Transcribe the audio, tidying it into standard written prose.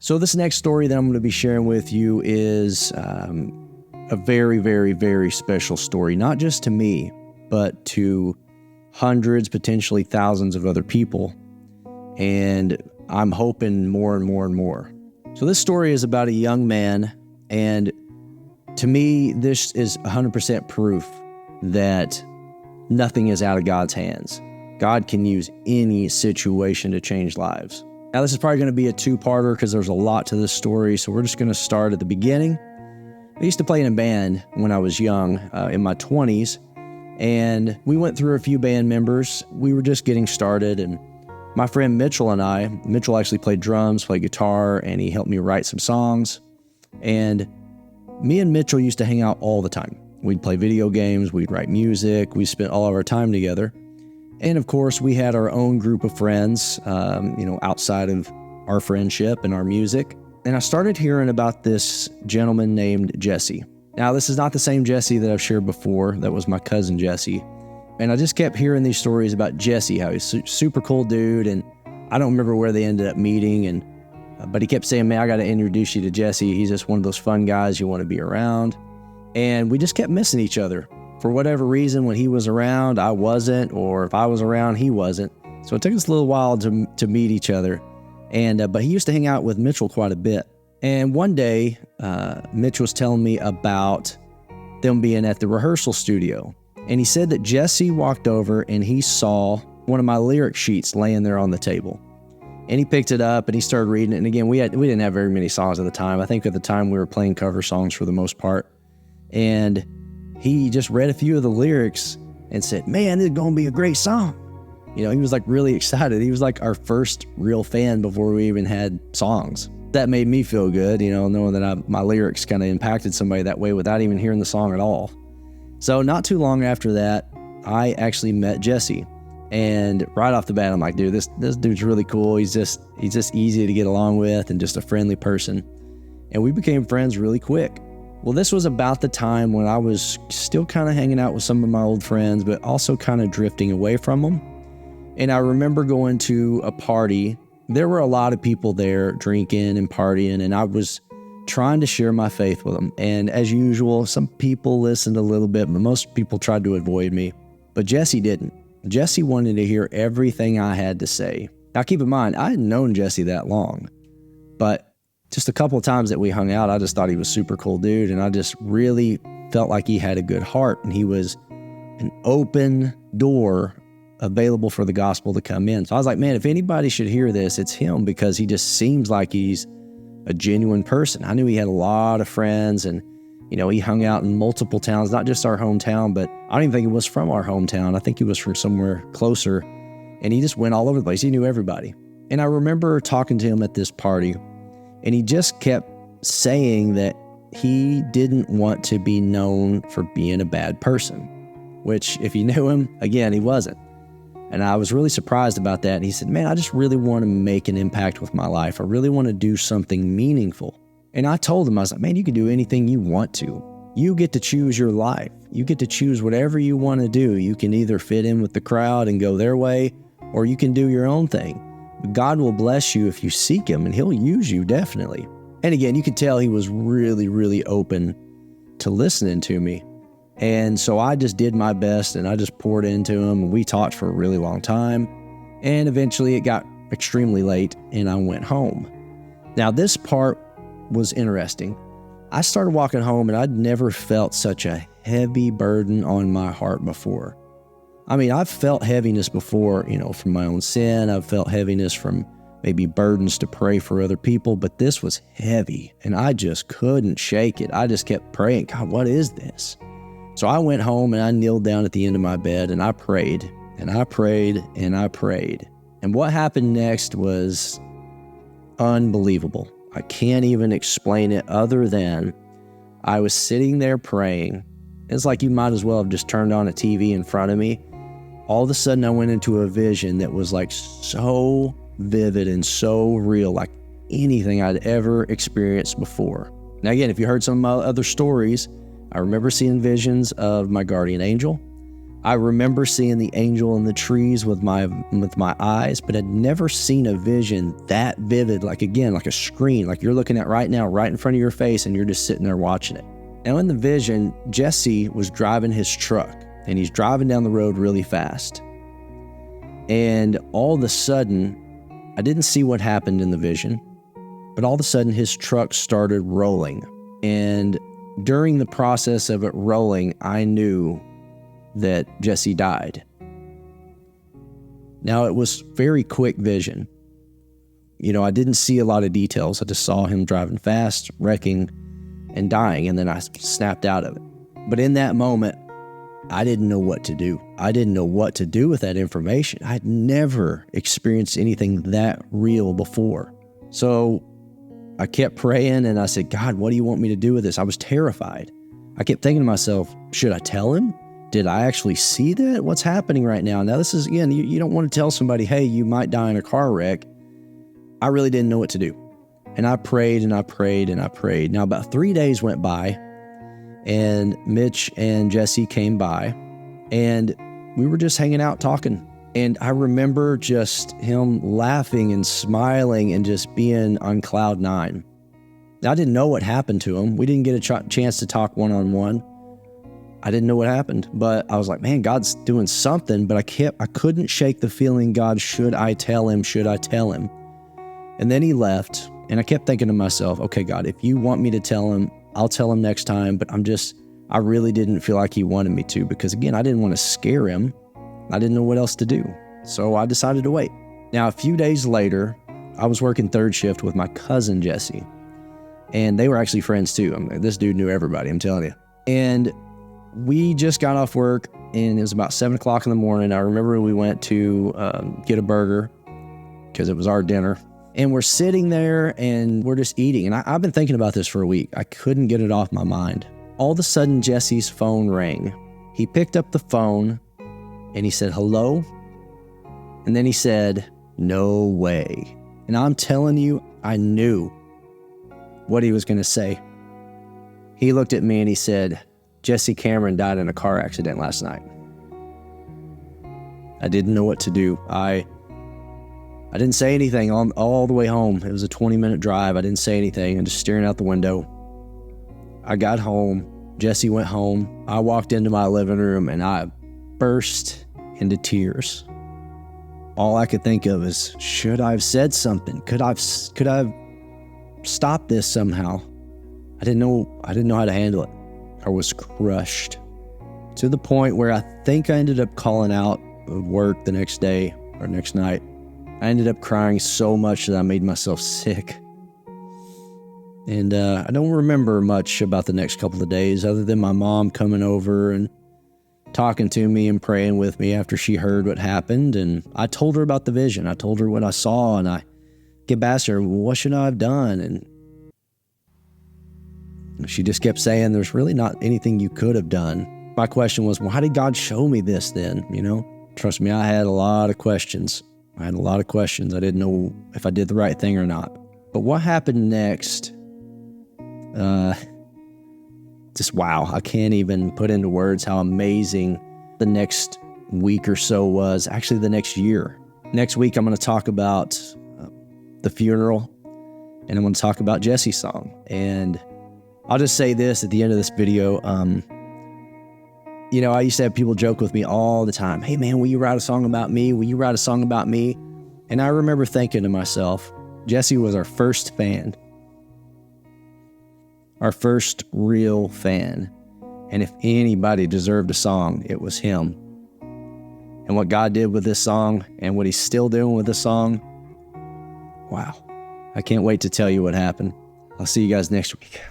So this next story that I'm going to be sharing with you is a very, very, very special story, not just to me, but to hundreds, potentially thousands of other people. And I'm hoping more and more and more. So this story is about a young man, and to me, this is 100% proof that nothing is out of God's hands. God can use any situation to change lives. Now, this is probably going to be a two-parter because there's a lot to this story, so we're just going to start at the beginning. I used to play in a band when I was young, in my 20s, and we went through a few band members. We were just getting started, and my friend Mitchell and I, Mitchell actually played drums, played guitar, and he helped me write some songs. And me and Mitchell used to hang out all the time. We'd play video games, we'd write music, we spent all of our time together. And of course, we had our own group of friends, outside of our friendship and our music. And I started hearing about this gentleman named Jesse. Now, this is not the same Jesse that I've shared before. That was my cousin Jesse. And I just kept hearing these stories about Jesse, how he's a super cool dude. And I don't remember where they ended up meeting. But he kept saying, man, I got to introduce you to Jesse. He's just one of those fun guys you want to be around. And we just kept missing each other. For whatever reason, when he was around, I wasn't, or if I was around, he wasn't. So it took us a little while to meet each other. But he used to hang out with Mitchell quite a bit. And one day, Mitch was telling me about them being at the rehearsal studio. And he said that Jesse walked over and he saw one of my lyric sheets laying there on the table. And he picked it up and he started reading it. And again, we didn't have very many songs at the time. I think at the time we were playing cover songs for the most part. And he just read a few of the lyrics and said, man, this is going to be a great song. He was like really excited. He was like our first real fan before we even had songs. That made me feel good, knowing that my lyrics kind of impacted somebody that way without even hearing the song at all. So not too long after that, I actually met Jesse. And right off the bat, I'm like, dude, this dude's really cool. He's just easy to get along with and just a friendly person. And we became friends really quick. Well, this was about the time when I was still kind of hanging out with some of my old friends, but also kind of drifting away from them. And I remember going to a party. There were a lot of people there drinking and partying, and I was trying to share my faith with them. And as usual, some people listened a little bit, but most people tried to avoid me. But Jesse didn't. Jesse wanted to hear everything I had to say. Now, keep in mind, I hadn't known Jesse that long, but just a couple of times that we hung out, I just thought he was a super cool dude, and I just really felt like he had a good heart, and he was an open door available for the gospel to come in. So I was like, man, if anybody should hear this, it's him, because he just seems like he's a genuine person. I knew he had a lot of friends, and he hung out in multiple towns, not just our hometown, but I don't even think he was from our hometown. I think he was from somewhere closer, and he just went all over the place. He knew everybody. And I remember talking to him at this party, and he just kept saying that he didn't want to be known for being a bad person, which if you knew him, again, he wasn't. And I was really surprised about that. And he said, man, I just really want to make an impact with my life. I really want to do something meaningful. And I told him, I was like, man, you can do anything you want to. You get to choose your life. You get to choose whatever you want to do. You can either fit in with the crowd and go their way, or you can do your own thing. God will bless you if you seek him, and he'll use you, definitely. And again, you could tell he was really, really open to listening to me. And so I just did my best, and I just poured into him, and we talked for a really long time. And eventually it got extremely late, and I went home. Now, this part was interesting. I started walking home, and I'd never felt such a heavy burden on my heart before. I mean, I've felt heaviness before, from my own sin. I've felt heaviness from maybe burdens to pray for other people, but this was heavy, and I just couldn't shake it. I just kept praying, God, what is this? So I went home and I kneeled down at the end of my bed and I prayed and I prayed and I prayed. And what happened next was unbelievable. I can't even explain it other than I was sitting there praying. It's like you might as well have just turned on a TV in front of me. All of a sudden I went into a vision that was like so vivid and so real, like anything I'd ever experienced before. Now again, if you heard some of my other stories, I remember seeing visions of my guardian angel. I remember seeing the angel in the trees with my eyes, but I'd never seen a vision that vivid, like a screen, like you're looking at right now, right in front of your face, and you're just sitting there watching it. Now in the vision, Jesse was driving his truck, and he's driving down the road really fast. And all of a sudden, I didn't see what happened in the vision, but all of a sudden his truck started rolling. And during the process of it rolling, I knew that Jesse died. Now, it was very quick vision. I didn't see a lot of details. I just saw him driving fast, wrecking, and dying, and then I snapped out of it. But in that moment, I didn't know what to do. I didn't know what to do with that information. I'd never experienced anything that real before. So I kept praying, and I said, God, what do you want me to do with this? I was terrified. I kept thinking to myself, should I tell him? Did I actually see that? What's happening right now? Now, this is, again, you don't want to tell somebody, hey, you might die in a car wreck. I really didn't know what to do. And I prayed and I prayed and I prayed. Now, about 3 days went by, and Mitch and Jesse came by, and we were just hanging out talking. And I remember just him laughing and smiling and just being on cloud nine. Now, I didn't know what happened to him. We didn't get a chance to talk one-on-one. I didn't know what happened, but I was like, man, God's doing something, but I couldn't shake the feeling, God, should I tell him? Should I tell him? And then he left, and I kept thinking to myself, okay, God, if you want me to tell him, I'll tell him next time, but I really didn't feel like he wanted me to, because again, I didn't want to scare him. I didn't know what else to do. So I decided to wait. Now, a few days later, I was working third shift with my cousin, Jesse, and they were actually friends too. This dude knew everybody, I'm telling you. And we just got off work, and it was about 7 o'clock in the morning. I remember we went to get a burger because it was our dinner. And we're sitting there, and we're just eating. And I've been thinking about this for a week. I couldn't get it off my mind. All of a sudden, Jesse's phone rang. He picked up the phone, and he said, hello? And then he said, no way. And I'm telling you, I knew what he was going to say. He looked at me, and he said, Jesse Cameron died in a car accident last night. I didn't know what to do. I didn't say anything all the way home. It was a 20-minute drive. I didn't say anything. I'm just staring out the window. I got home. Jesse went home. I walked into my living room, and I burst into tears. All I could think of is, should I have said something? Could I have stopped this somehow? I didn't know how to handle it. I was crushed to the point where I think I ended up calling out of work the next day or next night. I ended up crying so much that I made myself sick. And I don't remember much about the next couple of days other than my mom coming over and talking to me and praying with me after she heard what happened. And I told her about the vision. I told her what I saw, and I get back to her, well, what should I have done? And she just kept saying, there's really not anything you could have done. My question was, well, how did God show me this then? Trust me, I had a lot of questions. I didn't know if I did the right thing or not. But what happened next, just wow. I can't even put into words how amazing the next week or so was. Actually, the next year. Next week, I'm going to talk about the funeral, and I'm going to talk about Jesse's song. And I'll just say this at the end of this video. I used to have people joke with me all the time. Hey, man, will you write a song about me? Will you write a song about me? And I remember thinking to myself, Jesse was our first fan. Our first real fan. And if anybody deserved a song, it was him. And what God did with this song and what he's still doing with this song, wow. I can't wait to tell you what happened. I'll see you guys next week.